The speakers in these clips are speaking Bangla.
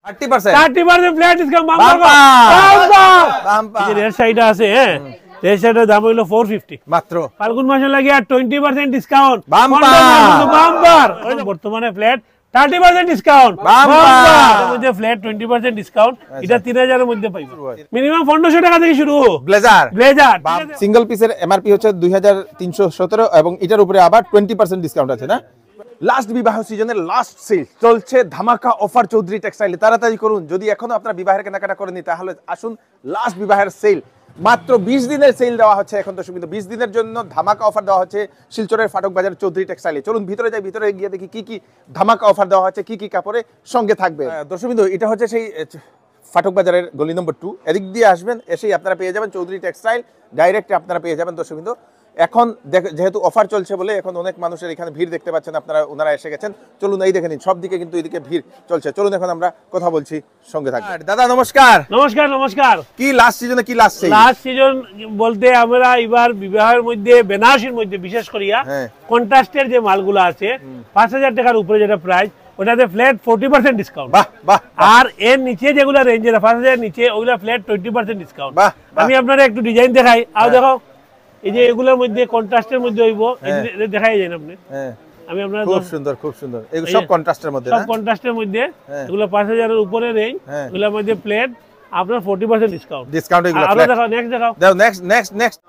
30% ফ্ল্যাট ডিসকাউন্ট বাম্পার সাইড আছে হ্যাঁ এই সাইডের দাম হলো 450 মাত্র ফাল্গুন মাসে লাগে আর 20% ডিসকাউন্ট বাম্পার বর্তমানে ফ্ল্যাট 30% ডিসকাউন্ট বাম্পার এর মধ্যে ফ্ল্যাট 20% ডিসকাউন্ট এটা 3000 এর মধ্যে পাইবো মিনিমাম 1500 টাকা থেকে শুরু ব্লেজার সিঙ্গেল পিসের এমআরপি হচ্ছে 2317 এবং এটার উপরে আবার 20% ডিসকাউন্ট আছে না লাস্ট বিবাহ সিজনের লাস্ট সেল চলছে ধামাকা অফার চৌধুরী টেক্সটাইলে তাড়াতাড়ি করুন যদি এখনো আপনারা বিবাহের কেনাকাটা করেনি তাহলে আসুন লাস্ট বিবাহের সেল মাত্র 20 দিনের সেল দেওয়া হচ্ছে এখন দর্শক বিন্দু 20 দিনের জন্য ধামাকা অফার দেওয়া হচ্ছে শিলচরের ফাটক বাজার চৌধুরী টেক্সটাইলে চলুন ভিতরে যাই ভিতরে গিয়ে দেখি কি কি ধামাকা অফার দেওয়া হচ্ছে কি কি কাপড়ে সঙ্গে থাকবে দর্শক বিন্দু এটা হচ্ছে সেই ফাটক বাজারের গলি নম্বর 2 এদিক দিয়ে আসবেন এসেই আপনারা পেয়ে যাবেন চৌধুরী টেক্সটাইল ডাইরেক্ট আপনারা পেয়ে যাবেন দর্শক বিন্দু এখন যেহেতু অফার চলছে বলে এখন অনেক মানুষের এখানে ভিড় দেখতে পাচ্ছেন আপনারা ওনারা এসে গেছেন চলুন এই দেখেন সব দিকে কিন্তু এদিকে ভিড় চলছে চলুন এখন আমরা কথা বলছি সঙ্গে থাকবেন দাদা নমস্কার নমস্কার নমস্কার কি লাস্ট সিজনে কি লাস্ট সিজন বলতে আমরা এবার বিবাহের মধ্যে বেনারসির মধ্যে বিশেষ করিয়া কন্ট্রাস্টের যে মালগুলো আছে 5000 টাকার উপরে যেটা প্রাইস ওটাতে ফ্ল্যাট 40% ডিসকাউন্ট আর এর নিচে যেগুলো রেঞ্জের 5000 এর নিচে ওগুলা ফ্ল্যাট 20% ডিসকাউন্ট আমি আপনারা একটু ডিজাইন দেখাই আর দেখো এই যে এগুলোর মধ্যে কন্ট্রাস্টের মধ্যে হইব দেখাই যায় আপনি আমি আপনারা খুব সুন্দর এগুলো সব কন্ট্রাস্টের মধ্যে সব কন্ট্রাস্টের মধ্যে এগুলো 5000 এর উপরে রেঞ্জ এগুলোর মধ্যে প্লেট আপনার 40% ডিসকাউন্ট এগুলো আপনারা দেখাও নেক্সট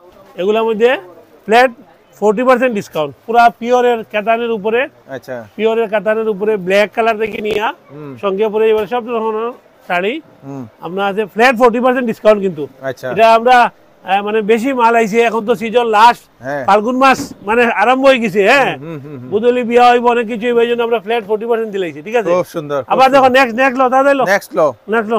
এগুলোর মধ্যে প্লেট 40% ডিসকাউন্ট পুরো পিওরের কাতানের উপরে আচ্ছা পিওরের কাতানের উপরে ব্ল্যাক কালার থেকে নিয়া সঙ্গে পরে এবারে সব ধরনের শাড়ি আপনার আছে ফ্ল্যাট 40% ডিসকাউন্ট কিন্তু আচ্ছা এটা আমরা মানে বেশি মাল আইছে এখন তো সিজন লাস্ট ফাল্গুন মাস মানে আরম্ভ হয়ে গেছে হ্যাঁ বুদলি বিয়া হইব অনেক কিছু হইব এইজন্য আমরা ফ্ল্যাট 40% দিলাইছি ঠিক আছে খুব সুন্দর আবার দেখো নেক্সট লো দাদা লো নেক্সট লো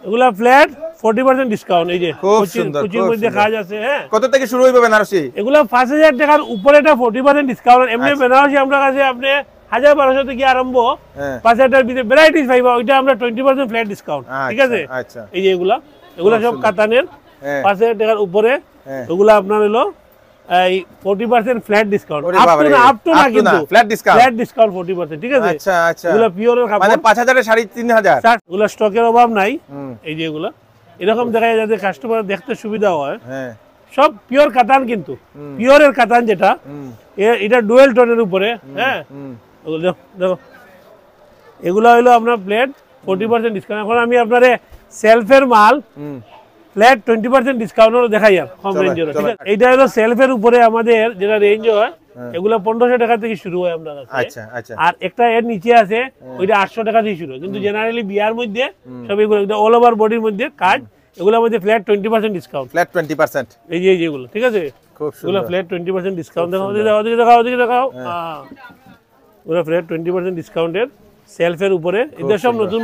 এগুলা ফ্ল্যাট 40% ডিসকাউন্ট এই যে খুব সুন্দর কুচির মধ্যে কাজ আছে হ্যাঁ কত থেকে শুরু হইবে বেনারসি এগুলা 5000 টাকার উপরে এটা 40% ডিসকাউন্ট এমনি বেনারসি আমরা কাছে আপনি 1200 থেকে আরম্ভ 5000 টাকার ভিতরে ভ্যারাইটিস পাইবা ওইটা আমরা 20% ফ্ল্যাট ডিসকাউন্ট ঠিক আছে আচ্ছা এই যে এগুলা সব কাতানের 5000 টাকার উপরে ওগুলা আপনার হলো এই 40% ফ্ল্যাট ডিসকাউন্ট আপ টু না কিন্তু ফ্ল্যাট ডিসকাউন্ট 40% ঠিক আছে আচ্ছা আচ্ছা এগুলা পিওরের কাপড় মানে 5000 এর 3500 এগুলা স্টকের অভাব নাই এই যে এগুলা এরকম দেখা যায় যাতে কাস্টমার দেখতে সুবিধা হয় হ্যাঁ সব পিওর কাতান কিন্তু পিওরের কাতান যেটা এটা ডুয়েল টোনের উপরে হ্যাঁ ওগুলো দেখো এগুলা হলো আপনার প্লেট 40% ডিসকাউন্ট এখন আমি আপনারে সেলফের মাল ফ্ল্যাট 20% ডিসকাউন্ট দেখাই আর কম রেঞ্জের ঠিক আছে এইটা হলো সেলফের উপরে আমাদের যেটা রেঞ্জ হয় এগুলো 1500 টাকা থেকে শুরু হয় আমরা কাছে আচ্ছা আচ্ছা আর একটা এর নিচে আছে ওইটা 800 টাকা থেকে শুরু কিন্তু জেনারেলি বিয়ার মধ্যে সব এগুলো অল ওভার বডির মধ্যে কাজ এগুলোর মধ্যে ফ্ল্যাট 20% ডিসকাউন্ট ফ্ল্যাট 20% এই যে এইগুলো ঠিক আছে খুব সুন্দর এগুলো ফ্ল্যাট 20% ডিসকাউন্ট দেখাও ওরা ফ্ল্যাট 20% ডিসকাউন্টের সেলফের উপরে এদের সব নতুন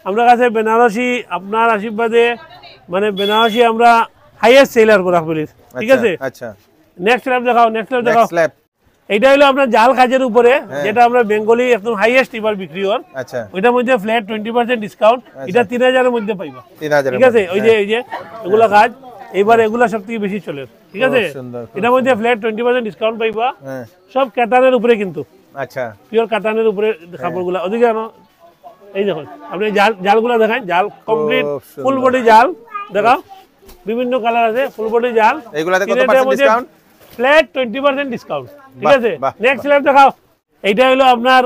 আমরা কাছে বেনারসি আপনার আশীর্বাদে মানে বেনারসি আমরা হাইয়েস্ট সেলার করা বলি ঠিক আছে আচ্ছা নেক্সট স্ল্যাব দেখাও এইটা হলো আপনার জাল কাজের উপরে যেটা আমরা বেঙ্গলি একদম হাইয়েস্ট এবার বিক্রি হয় আচ্ছা ওইটার মধ্যে ফ্ল্যাট 20% ডিসকাউন্ট এটা 3000 এর মধ্যে পাইবা 3000 ঠিক আছে ওই যে এগুলা কাজ এবার এগুলা সবথেকে বেশি চলে ঠিক আছে এটার মধ্যে ফ্ল্যাট 20% ডিসকাউন্ট পাইবা সব কাতানের উপরে কিন্তু আচ্ছা পিওর কাতানের উপরে কাপড়গুলা ওদিকে এই দেখুন আপনি জালগুলা দেখান জাল কমপ্লিট ফুল বডি জাল দেখাও বিভিন্ন কালার আছে ফুল বডি জাল এগুলাতে কত পার্সেন্ট ডিসকাউন্ট ফ্ল্যাট 20% ডিসকাউন্ট ঠিক আছে নেক্সট স্ল্যাব দেখাও এইটা হলো আপনার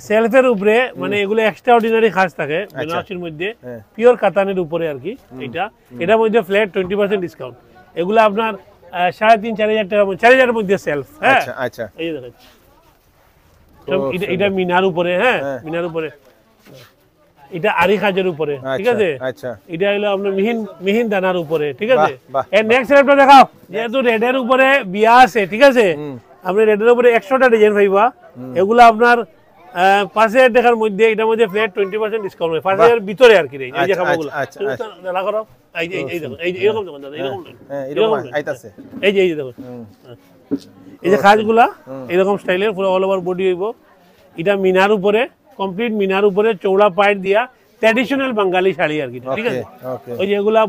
সেলফের উপরে মানে এগুলো এক্সট্রা অর্ডিনারি কাজ থাকে বেনারসির মধ্যে পিওর কাতানের উপরে আর কি এটার মধ্যে ফ্ল্যাট 20% ডিসকাউন্ট এগুলো আপনার 3500-4000 টাকা 4000 এর মধ্যে সেলফ হ্যাঁ আচ্ছা আচ্ছা এই দেখেন এটা মিনার উপরে হ্যাঁ মিনার উপরে এটা আরি কাজের উপরে ঠিক আছে আচ্ছা এটা হলো আপনার মিহিন দানার উপরে ঠিক আছে এর নেক্সট স্ল্যাবটা দেখাও যেহেতু রেডের উপরে বিয়া আছে ঠিক আছে আপনি রেডের উপরে 100টা ডিজাইন পাইবা এগুলো আপনার 5000 টাকার মধ্যে এটার মধ্যে ফ্ল্যাট 20% ডিসকাউন্ট হয় 5000 এর ভিতরে আর কি এই যে কাপড়গুলো দেখা করো এই দেখো এই এরকম দেখুন দাদা এরকম হ্যাঁ এরকম আইতাছে এই যে দেখুন এই যে কাজগুলা এরকম স্টাইলের পুরো অল ওভার বডি হইব এটা মিনার উপরে কমপ্লিট মিনার উপরে চৌড়া পাইট দিয়া ট্র্যাডিশনাল বাঙালি শাড়ি আর কি ঠিক আছে ওই যে এগুলা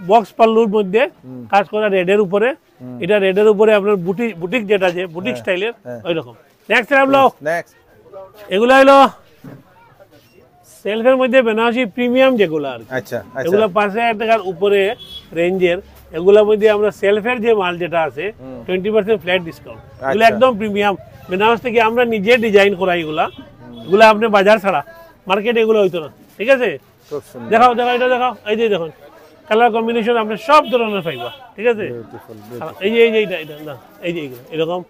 বক্স পাল্লুর মধ্যে কাজ করা রেডের উপরে এটা রেডের উপরে আপনার বুটিক যেটা আছে বুটিক স্টাইলের ওই রকম নেক্সট স্ল্যাব লো নেক্সট এগুলা হলো সেলফের মধ্যে বেনারসি প্রিমিয়াম যেগুলো আর কি। আচ্ছা এগুলো 5,000 টাকার উপরে রেঞ্জের, এগুলোর মধ্যে আমরা সেলফের যে মাল যেটা আছে 20% ফ্ল্যাট ডিসকাউন্ট, এগুলো একদম প্রিমিয়াম বেনারস থেকে আমরা নিজে ডিজাইন করাই। এগুলো আপনি বাজার ছাড়া মার্কেটে এগুলো হইতো না, ঠিক আছে? দেখাও এটা দেখাও, এই যে দেখুন কালার কম্বিনেশন আপনি সব ধরনের পাইবা, ঠিক আছে? এই যে এটা না, এই যে এরকম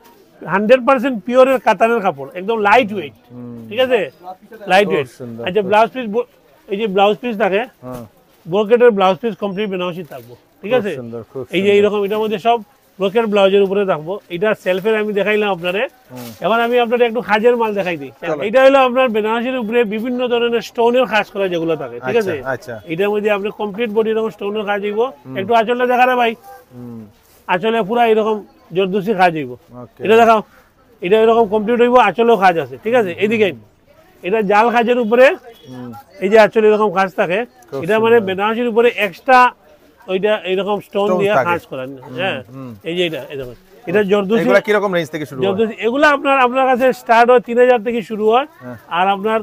100% পিওরের কাতানের কাপড়, একদম লাইট ওয়েট, ঠিক আছে? Light weight. আচ্ছা ব্লাউজ পিস, এই যে ব্লাউজ পিস থাকে ব্রোকেটের ব্লাউজ পিস কমপ্লিট বেনারসি থাকবো, ঠিক আছে? এই যে এইরকম এটার মধ্যে সব ব্রোকেট ব্লাউজের উপরে থাকবো। এটা সেলফের আমি দেখাইলাম আপনারে। এখন আমি আপনাদের একটু কাজের মাল দেখাই দিই। এটা হলো আপনার বেনারসির উপরে বিভিন্ন ধরনের স্টোনের কাজ করা যেগুলো থাকে, ঠিক আছে? এটার মধ্যে আপনি কমপ্লিট বডি এরকম স্টোনের কাজ হইব। একটু আঁচলটা দেখা রে ভাই, আঁচলে পুরা এরকম জরদস্তি কাজ হইব। এটা দেখাও, এটা এরকম কমপ্লিট হইব, আঁচলেও কাজ আছে, ঠিক আছে? এইদিকে এটা জাল কাজের উপরে এই যে আঁচলে এরকম কাজ থাকে, এটা মানে বেনারসির উপরে এক্সট্রা ওইটা এরকম স্টোন দিয়ে কাজ করা। হ্যাঁ, এই যে এটা জরদস্তি। এগুলা কি রকম রেঞ্জ থেকে শুরু হয়? এগুলো আপনার কাছে স্টার্ট হয় 3000 থেকে শুরু হয়, আর আপনার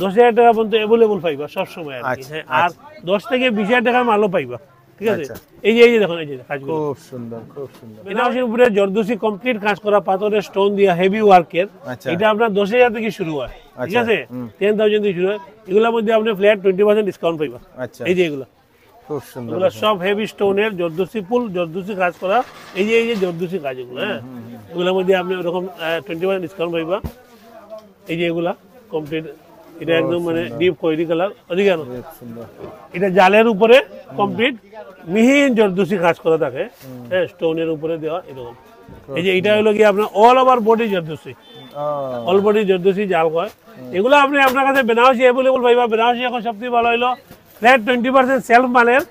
10,000 টাকা পর্যন্ত অ্যাভেলেবল পাইবা সব সময় আর কি। আর 10 থেকে 20,000 টাকার মালও পাইবা, ঠিক আছে? এই যে দেখুন, এই যে কাজগুলো খুব সুন্দর, খুব সুন্দর। বেনারসির উপরে জরদস্তি কমপ্লিট কাজ করা পাথরের স্টোন দিয়া হেভি ওয়ার্কের। এটা আপনার 10,000 থেকে শুরু হয়, ঠিক আছে? 10,000 থেকে শুরু হয়। এগুলোর মধ্যে আপনি ফ্ল্যাট 20% ডিসকাউন্ট পাইবা। এই যে এগুলো খুব সুন্দর, এগুলো সব হেভি স্টোনের জরদস্তি ফুল জরদস্তি কাজ করা। এই যে জরদস্তি কাজ এগুলো, হ্যাঁ, এগুলোর মধ্যে আপনি ওরকম 20% ডিসকাউন্ট পাইবা। এই যে এগুলা কমপ্লিট, এটা একদম মানে ডিপ খয়েরি কালার, ওদিকে এটা জালের উপরে কমপ্লিট মিহিন জরদস্তি কাজ করা থাকে, হ্যাঁ, স্টোনের উপরে দেওয়া এরকম। এই যে এটা হলো কি আপনার অল ওভার বডি জরদস্তি, অল বডি জরদস্তি জাল কয়। এগুলো আপনি আপনার কাছে বেনারসি অ্যাভেলেবল পাইবা। বেনারসি এখন সবথেকে ভালো হইলো ফ্ল্যাট 20% সেলফ মালের,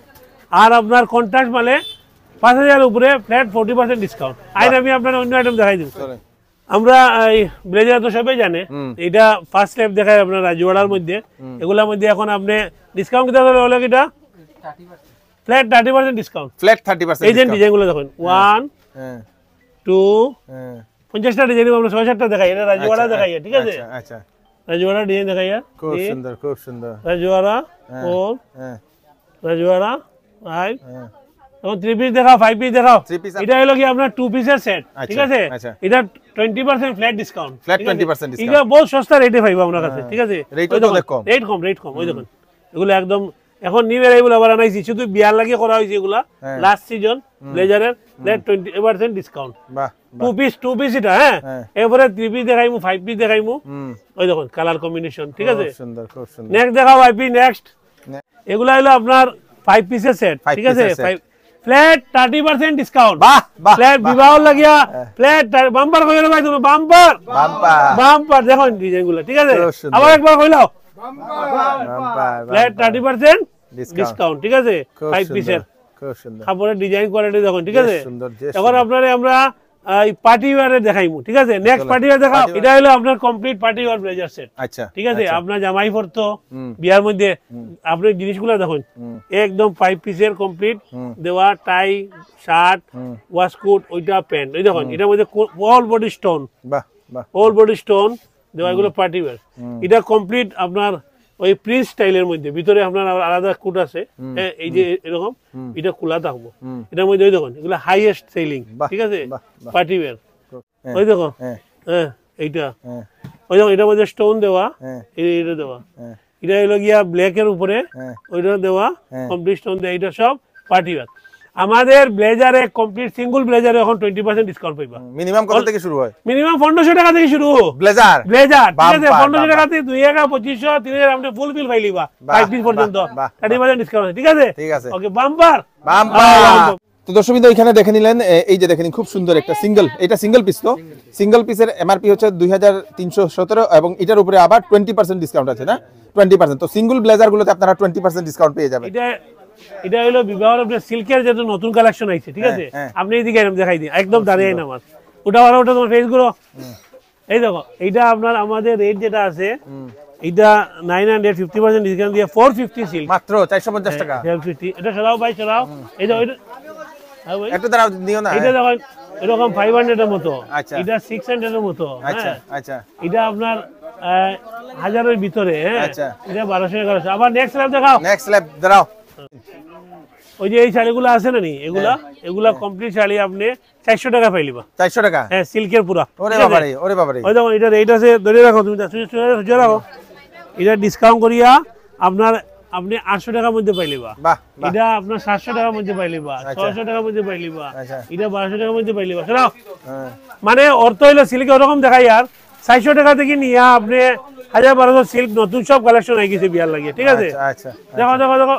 আর আপনার কন্ট্রাক্ট মালে 5,000 উপরে ফ্ল্যাট 40% ডিসকাউন্ট। আইন আমি আপনার অন্য আইটেম দেখাই দিব। আমরা এই ব্লেজার তো সবাই জানে, এটা ফার্স্ট স্টেপ দেখায় আপনার রাজওয়াড়ার মধ্যে। এগুলোর মধ্যে এখন আপনি ডিসকাউন্ট কিটা হলো কিটা ফ্ল্যাট 30% ডিসকাউন্ট, ফ্ল্যাট 30%। এই যে ডিজাইনগুলো দেখুন 1 2 50টা ডিজাইন আমরা 6-7টা দেখাই। এটা রাজওয়াড়া দেখাই, ঠিক আছে? আচ্ছা, রাজওয়াড়া ডিজাইন দেখাই, খুব সুন্দর, খুব সুন্দর। রাজওয়াড়া 4, রাজওয়াড়া 5, এখন 3 পিস দেখাও, 5 পিস দেখাও। এটা হলো কি আপনার 2 পিসের সেট, ঠিক আছে? এটা 20% ফ্ল্যাট ডিসকাউন্ট, ফ্ল্যাট 20% ডিসকাউন্ট। এটা বহুত সস্তা রেটে পাইবা আপনার কাছে, ঠিক আছে? রেট কম, রেট কম। ওই দেখুন এগুলো একদম এখন নিউ এরাইবল আবার আনাইছি, শুধু বিয়ার লাগিয়ে করা হয়েছে এগুলা। লাস্ট সিজন ব্লেজারের ফ্ল্যাট 20% ডিসকাউন্ট। বাহ, 2 পিস এটা, হ্যাঁ। এরপরে 3 পিস দেখাইমু, 5 পিস দেখাইমু। ওই দেখুন কালার কম্বিনেশন, ঠিক আছে? সুন্দর, খুব সুন্দর। নেক্সট দেখাও 5 পিস। নেক্সট এগুলা হলো আপনার 5 পিসের সেট, ঠিক আছে? Flat 30% discount. বাহ, ফ্ল্যাট বিবাহ লাগিয়া ফ্ল্যাট বাম্পার কইলো ভাই, তুমি বাম্পার দেখুন ডিজাইনগুলো, ঠিক আছে? আবার একবার কইলাও ফ্ল্যাট 30% ডিসকাউন্ট, ঠিক আছে? 5 পিসের কাপড়ের ডিজাইন কোয়ালিটি দেখুন, ঠিক আছে? এখন আপনারে আমরা এই পার্টি ওয়্যারে দেখাইমু, ঠিক আছে? নেক্সট পার্টি ওয়্যার দেখাও। এটা হলো আপনার complete party wear blazer set, আচ্ছা, ঠিক আছে? আপনার জামাই পরতো বিয়ার মধ্যে, আপনি জিনিসগুলো দেখুন একদম 5 পিসের কমপ্লিট দেওয়া, টাই, শার্ট, ওয়াশকোট, ওইটা প্যান্ট। ওই দেখুন এটার মধ্যে all body stone, all body stone দেওয়া, এগুলো পার্টি ওয়্যার। এটা কমপ্লিট আপনার ওই প্রিন্স স্টাইলের মধ্যে, ভিতরে আপনার আলাদা কোট আছে, হ্যাঁ, এই যে এরকম এটা খোলা থাকবো। এটার মধ্যে ওই দেখুন এগুলো হাইয়েস্ট সেলিং, ঠিক আছে? Party wear. ওই দেখো, হ্যাঁ, এইটা ওই দেখো এটার মধ্যে স্টোন দেওয়া, এটা দেওয়া, এটা হলো গিয়া ব্ল্যাক এর উপরে ওইটা দেওয়া কমপ্লিট স্টোন দেওয়া। এটা সব পার্টি ওয়্যার। আমাদের ব্লেজারে কমপ্লিট সিঙ্গেল ব্লেজারে এখন 20% ডিসকাউন্ট পাইবা। মিনিমাম কত থেকে শুরু হয়? মিনিমাম 1500 টাকা থেকে শুরু ব্লেজার, ঠিক আছে? 1500 টাকা থেকে 2000, 2500, 3000 আপনি ফুল বিল পাইলিবা 5 পিস পর্যন্ত 30% ডিসকাউন্ট, ঠিক আছে? ওকে, বাম্পার। তো দর্শকবৃন্দ এখানে দেখে নিলেন, এই যে দেখেন খুব সুন্দর একটা সিঙ্গেল, এটা সিঙ্গেল পিস। তো সিঙ্গেল পিসের এমআরপি হচ্ছে 2317 এবং এটার উপরে আবার 20% ডিসকাউন্ট আছে, না? 20%। তো সিঙ্গেল ব্লেজার গুলোতে আপনারা 20% ডিসকাউন্ট পেয়ে যাবেন। এটা হলো বিবাহের আপনার সিল্কের যেটা নতুন কালেকশন আইছে, ঠিক আছে? আপনি এইদিকে দেখাই দিন, একদম দাঁড়িয়ে না আমার ওটা তোমার ফেস গুলো। এই দেখো এইটা আপনার আমাদের রেট যেটা আছে, এটা 950% ডিসকাউন্ট দিয়ে 450 সিল্ক, মাত্র 450 টাকা। 450। এটা সরাও ভাই, সরাও। এই দেখো, এটা একটু দাঁড়াও, দিও না। এটা দেখো এরকম 500 এর মতো, আচ্ছা। এটা 600 এর মতো, আচ্ছা হ্যাঁ আচ্ছা এটা আপনার 1000 ভিতরে, হ্যাঁ আচ্ছা। এটা 1200 1100। আবার নেক্সট ল্যাব দেখাও। নেক্সট ল্যাব দাঁড়াও। ওই যে এই শাড়িগুলো আছে না নি, এগুলা কমপ্লিট শাড়ি আপনি 400 টাকা পাইলিবা। 400 টাকা? হ্যাঁ সিল্কের পুরা। ওরে বাবারে, ওরে বাবারে। ওই দেখুন এটা রেট আছে, ধরে রাখো তুমি, ধরে রাখো। এটা ডিসকাউন্ট করিয়া আপনার আপনি 800 টাকার মধ্যে পাইলিবা। বাহ, এটা আপনার 700 টাকার মধ্যে পাইলিবা, 600 টাকার মধ্যে পাইলিবা, আচ্ছা। এটা 1200 টাকার মধ্যে পাইলিবা। শোনাও, হ্যাঁ মানে অর্থ হইলো সিল্ক ওরকম দেখাই আর 400 টাকা থেকে নিয়ে আপনি 1000-1200 সিল্ক নতুন সব কালেকশন হয়ে গেছে বিয়ার লাগে, ঠিক আছে? আচ্ছা। দেখো দেখো দেখো,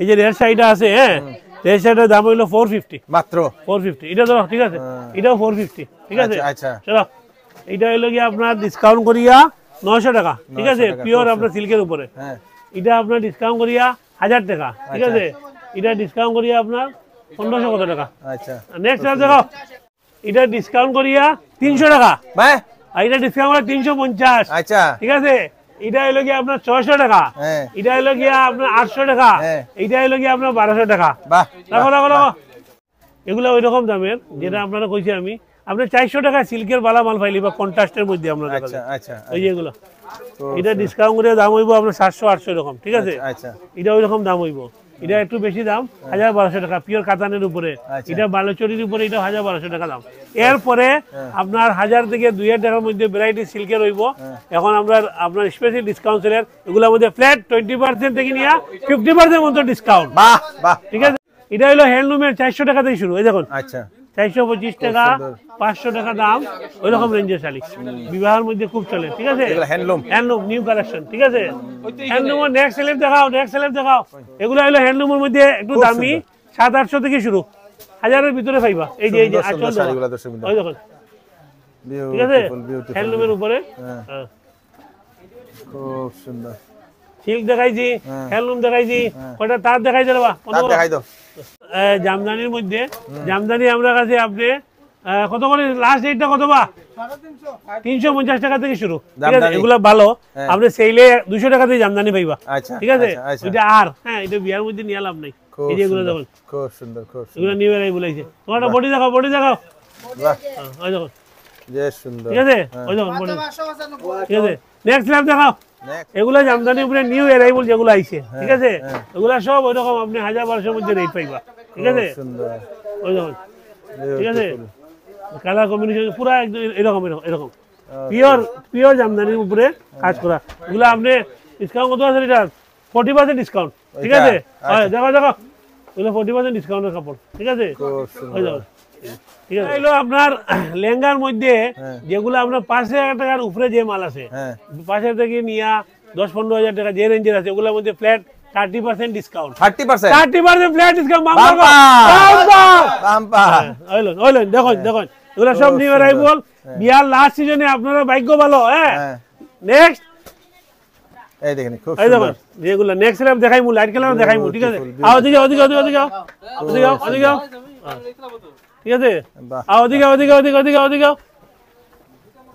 এই যে রেড শাড়িটা আছে, হ্যাঁ রেড শাড়িটার দাম হইলো 450 মাত্র 450। এটা ধরো, ঠিক আছে? এটাও 450, ঠিক আছে? আচ্ছা। চলো, এটা হইলো কি আপনার ডিসকাউন্ট করিয়া 900 টাকা, ঠিক আছে? পিওর আপনার সিল্কের উপরে। হ্যাঁ এটা আপনার ডিসকাউন্ট করিয়া 1000 টাকা, ঠিক আছে? এটা ডিসকাউন্ট করিয়া আপনার 1500 কত টাকা। আচ্ছা। নেক্সট দেখো, এটা ডিসকাউন্ট করিয়া 300 টাকা, হ্যাঁ আর এটা ডিসকাউন্ট করে 350, আচ্ছা। ঠিক আছে? এটা হইলো কি আপনার 600 টাকা, হ্যাঁ এটা হইলো কি আপনার 800 টাকা, হ্যাঁ। এটা হইলো কি আপনার 1200 টাকা। বাহ, রাখো রাখো রাখো, এগুলো ওই রকম দামের যেটা আপনারা কইছি আমি। আপনি 400 টাকা সিল্কের বালা মাল পাইলি বা কন্ট্রাস্টের মধ্যে আপনার আচ্ছা কাছে, আচ্ছা এই যে এগুলো। এটা ডিসকাউন্ট করে দাম হইব আপনার 700-800 এরকম, ঠিক আছে? আচ্ছা। এটা ওই রকম দাম হইব। এটা একটু বেশি দাম, 1000-1200 টাকা পিওর কাতানের উপরে। আচ্ছা। এটা বালুচরির উপরে, এটা 1000-1200 টাকা দাম। এরপরে আপনার 1000 থেকে 2000 টাকার মধ্যে ভ্যারাইটি সিল্কের হইব। এখন আমরা আপনার স্পেশাল ডিসকাউন্ট সেলের এগুলোর মধ্যে ফ্ল্যাট 20% থেকে নিয়ে 50% মতো ডিসকাউন্ট। বাহ বাহ, ঠিক আছে? এটা হলো হ্যান্ডলুমের 400 টাকা থেকে শুরু, এই দেখুন আচ্ছা 425 টাকা, 500 টাকা দাম, ওই রকম রেঞ্জের শাড়ি বিবাহের মধ্যে খুব চলে, ঠিক আছে? এগুলো হ্যান্ডলুম। হ্যান্ডলুম নিউ কালেকশন, ঠিক আছে? হ্যান্ডলুমের নেক্সট সেলেব দেখাও, নেক্সট সেলেব দেখাও। এগুলো হলো হ্যান্ডলুমের মধ্যে একটু দামি, 700-800 থেকে শুরু, 1000-এর ভিতরে পাইবা। এই যে এই যে আঁচল দেখো, শাড়িগুলো দর্শক বিন্দু, ওই দেখুন, ঠিক আছে? বিউটিফুল বিউটিফুল, হ্যান্ডলুমের উপরে হ্যাঁ খুব সুন্দর। সিল্ক দেখাইছি, হ্যান্ডলুম দেখাইছি, কয়টা তার দেখাইছে রে বা? তার দেখাই দাও। জামদানির মধ্যে, জামদানি আমরা কাছে আপনি কত করে লাস্ট রেটটা কত বা? 350 টাকা থেকে শুরু, ঠিক আছে? এগুলা ভালো, আপনি সেইলে 200 টাকা দিয়ে জামদানি পাইবা, আচ্ছা ঠিক আছে? আচ্ছা, আচ্ছা। এটা আর হ্যাঁ, এটা বিয়ার মধ্যে নিয়ে লাভ নাই। খুব এই যে এগুলো সুন্দর, দেখুন, খুব সুন্দর, খুব সুন্দর। এগুলো নিউ এরাই বলেছে। তোমারটা বডি দেখাও, বডি দেখাও, বাহ, ওই দেখুন, যে সুন্দর। ঠিক আছে? ওই দেখুন বডি, ঠিক আছে? নেক্সট ল্যাব দেখাও। নেক্সট এগুলো জামদানির উপরে নিউ এরাইবল যেগুলো আইছে, ঠিক আছে? এগুলা সব ওই রকম আপনি 1000-1200 মধ্যে রেট পাইবা, ঠিক আছে? সুন্দর, ওই দেখুন, ঠিক আছে? কালার কম্বিনেশন পুরো একদম এরকম এরকম এরকম পিওর পিওর জামদানির উপরে কাজ করা। এগুলো আপনি ডিসকাউন্ট কত আছে? এটা 40% ডিসকাউন্ট, ঠিক আছে? দেখো দেখো, এগুলো 40% ডিসকাউন্টের কাপড়, ঠিক আছে? খুব ওই সুন্দর। দেখো, ঠিক আছে? এগুলো আপনার লেহেঙ্গার মধ্যে যেগুলো আপনার 5000 টাকার উপরে যে মাল আছে, হ্যাঁ 5000 থেকে নিয়ে 10-15 হাজার টাকা যে রেঞ্জের আছে, ওগুলোর মধ্যে ফ্ল্যাট 30% ডিসকাউন্ট, 30%, 30% ফ্ল্যাট ডিসকাউন্ট। দেখুন দেখুন, এগুলো সব নিউ অ্যারাইভাল বিয়ার লাস্ট সিজনে, আপনারা ভাগ্য ভালো। হ্যাঁ নেক্সট এই দেখেন খুব এই সুন্দর। দেখুন, যেগুলো নেক্সট ল্যাব দেখাইমু, লাইট কালার দেখাইমু, ঠিক আছে? আও ওদিকে ওদিকে ওদিকে ওদিকে ওদিকে ওদিকে, ঠিক আছে? বাহ, আও ওদিকে ওদিকে ওদিকে ওদিকে ওদিকে,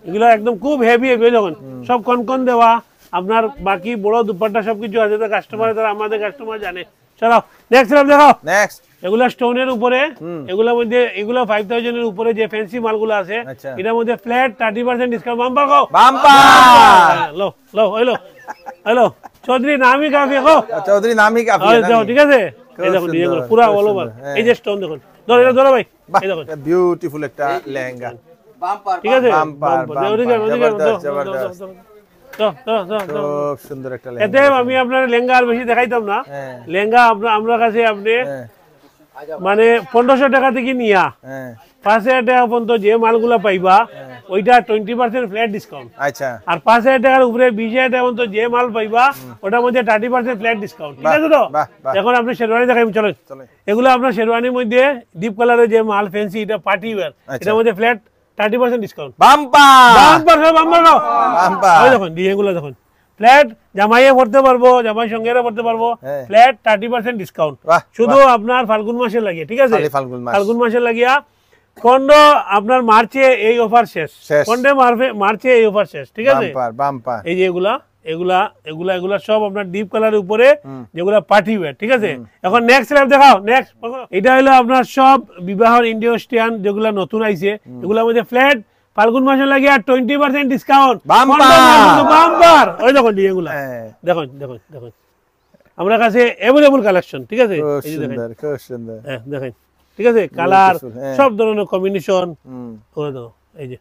এগুলো একদম খুব হেভি হেভি দেখুন, সব কনকন দেওয়া আপনার, বাকি বড় দুপাট্টা সবকিছু আছে, তো কাস্টমার তারা আমাদের কাস্টমার জানে। চলো নেক্সট ল্যাব দেখাও। নেক্সট এগুলা স্টোনের উপরে, এগুলোর মধ্যে এগুলো 5000 এর উপরে যে ফ্যান্সি মালগুলো আছে, আচ্ছা। এটার মধ্যে ফ্ল্যাট 30% ডিসকাউন্ট। বাম্পার কও, বাম্পার। লো লো হইলো হইলো, চৌধুরী নামই কাফি কও, চৌধুরী নামই কাফি, ঠিক আছে? এই দেখুন ডিজাইনগুলো পুরো অল ওভার, এই যে স্টোন দেখুন, ধরো এটা ধরো ভাই, এই দেখুন বিউটিফুল একটা লেহেঙ্গা, ঠিক আছে? বাম্পার, ওদিকে ওদিকে, জবরদস্ত, জবরদস্ত। খুব সুন্দর একটা এতে লেহেঙ্গা। আমি আপনার লেহেঙ্গা আর বেশি দেখাইতাম না। হ্যাঁ লেহেঙ্গা আমরা কাছে আপনি হ্যাঁ মানে 1500 টাকা থেকে নিয়া হ্যাঁ 5000 টাকা পর্যন্ত যে মালগুলা পাইবা, ওইটা 20% ফ্ল্যাট ডিসকাউন্ট। আচ্ছা আর 5000 টাকার উপরে 20000 টাকা পর্যন্ত যে মাল পাইবা, ওটার মধ্যে 30% ফ্ল্যাট ডিসকাউন্ট, ঠিক আছে? তো বাহ, বাহ। এখন আপনি শেরওয়ানি দেখাই, চলেন। চলে এগুলো আপনার শেরওয়ানির মধ্যে ডিপ কালারের যে মাল ফ্যান্সি, এটা পার্টি ওয়্যার, এটার মধ্যে flat 30% discount. Bumper, bumper bumper, bumper. ওই দেখুন ডিজাইনগুলো দেখুন, ফ্ল্যাট জামাইয়ে পড়তে পারবো, জামাই সঙ্গেরা পড়তে পারবো, হ্যাঁ। ফ্ল্যাট 30% ডিসকাউন্ট, বাহ, শুধু আপনার ফাল্গুন মাসে লাগিয়ে, ঠিক আছে? খালি ফাল্গুন মাস। ফাল্গুন মাসে লাগিয়া 15 আপনার মার্চে এই অফার শেষ, শেষ। 15 মার্চে এই অফার শেষ, ঠিক আছে? Bumper, bumper. এই যে এগুলা এগুলা এগুলা এগুলা সব আপনার ডিপ কালারের উপরে, যেগুলা পার্টি ওয়্যার, ঠিক আছে। এখন নেক্সট স্ল্যাব দেখাও, নেক্সট। এটা হলো আপনার সব বিবাহর ইন্ডিয়ান স্ট্যান্ড যেগুলা নতুন আইছে, এগুলোর মধ্যে ফ্ল্যাট ফাল্গুন মাসে লাগে আর 20% ডিসকাউন্ট, বাম্পার। ওই দেখুন এগুলা, দেখুন দেখুন দেখুন আমার কাছে অ্যাভেলেবল কালেকশন, ঠিক আছে। এই যে দেখেন, খুব সুন্দর, দেখেন, ঠিক আছে, কালার সব ধরনের কম্বিনেশন, এই যে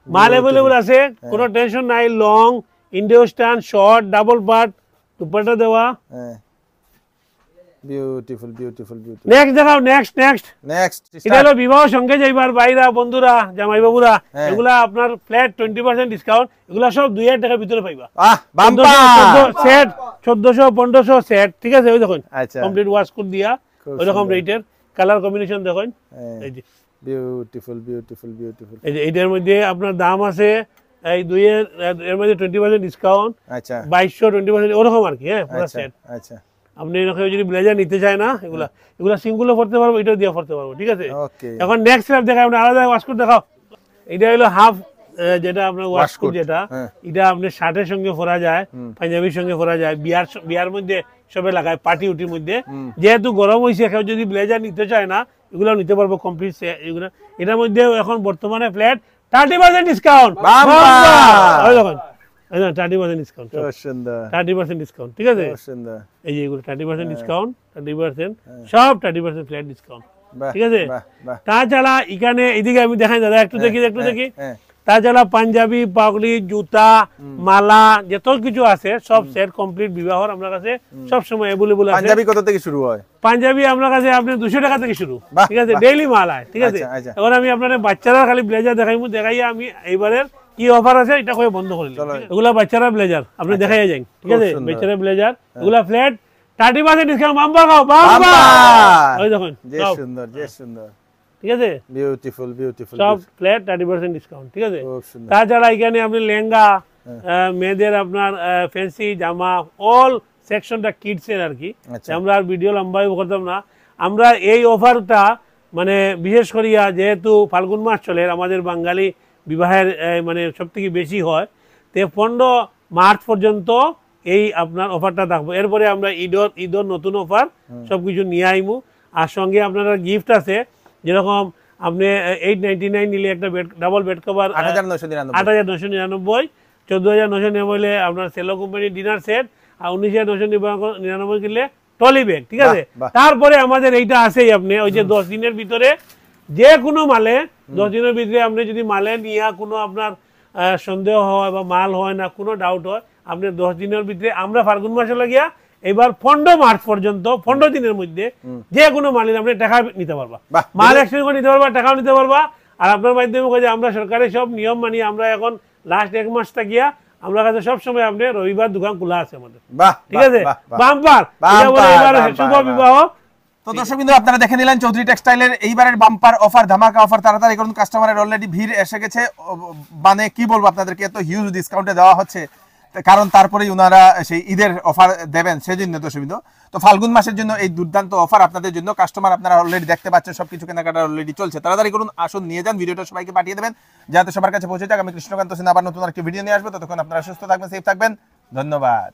মাল অ্যাভেলেবল আছে, কোনো টেনশন নাই। লং ইন্ডিও স্ট্যান্ড, শর্ট, ডাবল পার্ট, দুপাট্টা দেওয়া। Beautiful beautiful beautiful. নেক্সট দেখাও, নেক্সট নেক্সট নেক্সট। এটা হলো বিবাহ সঙ্গে যাইবার ভাইরা, বন্ধুরা, জামাই বাবুরা, এগুলা আপনার ফ্ল্যাট 20% ডিসকাউন্ট, এগুলা সব 2000 টাকার ভিতরে পাইবা। সেট 1400 1500 সেট, ঠিক আছে। ওই দেখুন কমপ্লিট ওয়াশ কোড দিয়া ওই রকম রেটের, কালার কম্বিনেশন দেখুন, এই যে বিউটিফুল বিউটিফুল বিউটিফুল। এই যে এটার মধ্যে আপনার দাম আছে এই এর মধ্যে 20% ডিসকাউন্ট, আচ্ছা 2200 20% ওরকম আর কি। হ্যাঁ, পুরো সেট। আচ্ছা, আপনি এরকম যদি ব্লেজার নিতে চায় না, এগুলা এগুলা সিঙ্গুলও পড়তে পারবো, এটাও দিয়ে পড়তে পারবো, ঠিক আছে। ওকে, এখন নেক্সট স্ল্যাব দেখাই, আপনি আলাদা ওয়াশকোট দেখাও। এটা হলো হাফ, যেটা আপনার ওয়াশকোট, যেটা এটা আপনি শার্টের সঙ্গে পরা যায়, পাঞ্জাবির সঙ্গে পরা যায়, বিয়ার মধ্যে সবে লাগায়, পার্টি উটির মধ্যে। যেহেতু গরম হয়েছে, কেউ যদি ব্লেজার নিতে চায় না, এগুলো নিতে পারবো কমপ্লিট। এগুলো এটার মধ্যে এখন বর্তমানে ফ্ল্যাট 30% ডিসকাউন্ট, দেখুন 30% ডিসকাউন্ট, 30% ডিসকাউন্ট, ঠিক আছে। এই যে এগুলো 30% ডিসকাউন্ট, 30% সব 30% ফ্ল্যাট ডিসকাউন্ট, ঠিক আছে। তাছাড়া এখানে এদিকে আমি দেখাই দাদা, একটু দেখি একটু দেখি। তাছাড়া পাঞ্জাবি, পাগড়ি, জুতা, মালা, যত কিছু আছে সব সেট কমপ্লিট বিবাহর আপনার কাছে সব সময় অ্যাভেলেবল আছে। পাঞ্জাবি কত থেকে শুরু হয়? পাঞ্জাবি আপনার কাছে আপনি 200 টাকা থেকে শুরু, ঠিক আছে, ডেইলি মাল হয়, ঠিক আছে। এখন আমি আপনাদের বাচ্চারা খালি ব্লেজার দেখাইয়া আমি এইবারের কি অফার আছে এটা কয়ে বন্ধ করে দিলাম। এগুলা বাচ্চারা ব্লেজার আপনি দেখাইয়া যান, ঠিক আছে, বাচ্চারা ব্লেজার, এগুলা ফ্ল্যাট 30% ডিসকাউন্ট, বাম্পার খাও বাম্পার। ওই দেখুন যে সুন্দর, যে সুন্দর, ঠিক আছে, বিউটিফুল বিউটিফুল, সব ফ্ল্যাট 30% ডিসকাউন্ট, ঠিক আছে। তাছাড়া এখানে আপনি লেহেঙ্গা, মেয়েদের আপনার ফ্যান্সি জামা, অল সেকশনটা কিডস এর আর কি। আমরা আর ভিডিও লম্বাই করতাম না। আমরা এই অফারটা মানে বিশেষ করিয়া যেহেতু ফাল্গুন মাস চলে, আমাদের বাঙালি বিবাহের মানে সব থেকে বেশি হয়, তো 15 মার্চ পর্যন্ত এই আপনার অফারটা থাকবো। এরপরে আমরা ঈদর নতুন অফার সবকিছু নিয়ে আইমু। আর সঙ্গে আপনারা গিফট আছে, যেরকম আপনি 899 নিলে একটা ডাবল বেড কভার 8999, 14999 আপনার সেলো কোম্পানির ডিনার সেট, আর 19999 কিনলে টলি ব্যাগ, ঠিক আছে। তারপরে আমাদের এইটা আছেই, আপনি ওই যে 10 দিনের ভিতরে যে কোনো মালে 10 দিনের ভিতরে আপনি যদি মালে নিয়ে কোনো আপনার সন্দেহ হয় বা মাল হয় না, কোনো ডাউট হয়, আপনি 10 দিনের ভিতরে আমরা ফাল্গুন মাসে লাগিয়া এবার 15 মার্চ পর্যন্ত 15 দিনের মধ্যে যে কোনো মালের আপনি টাকা নিতে পারবা, মাল এক্সচেঞ্জ করে নিতে পারবা, টাকাও নিতে পারবা। আর আপনার মাধ্যমে আমরা সরকারের সব নিয়ম মানি, আমরা এখন লাস্ট 1 মাস থাকিয়া আমরা কাছে সব সময় আপনি রবিবার দোকান খোলা আছে আমাদের, ঠিক আছে। বাম্পার শুভ বিবাহ। তো দর্শক বিন্দু, আপনারা দেখে নিলেন চৌধুরী টেক্সটাইলের এইবারের বাম্পার অফার, ধামাকা অফার। তাড়াতাড়ি করুন, কাস্টমারের অলরেডি ভিড় এসে গেছে। মানে কি বলবো আপনাদেরকে, এত হিউজ ডিসকাউন্টে দেওয়া হচ্ছে, কারণ তারপরেই ওনারা সেই ঈদের অফার দেবেন, সেজন্য দর্শক বিন্দু। তো ফাল্গুন মাসের জন্য এই দুর্দান্ত অফার আপনাদের জন্য। কাস্টমার আপনারা অলরেডি দেখতে পাচ্ছেন, সবকিছু কেনাকাটা অলরেডি চলছে। তাড়াতাড়ি করুন, আসুন, নিয়ে যান, ভিডিওটা সবাইকে পাঠিয়ে দেবেন যাতে সবার কাছে পৌঁছে যাক। আমি কৃষ্ণকান্ত সিনহা আবার নতুন একটা ভিডিও নিয়ে আসবো। ততক্ষণ আপনারা সুস্থ থাকবেন, সেফ থাকবেন, ধন্যবাদ।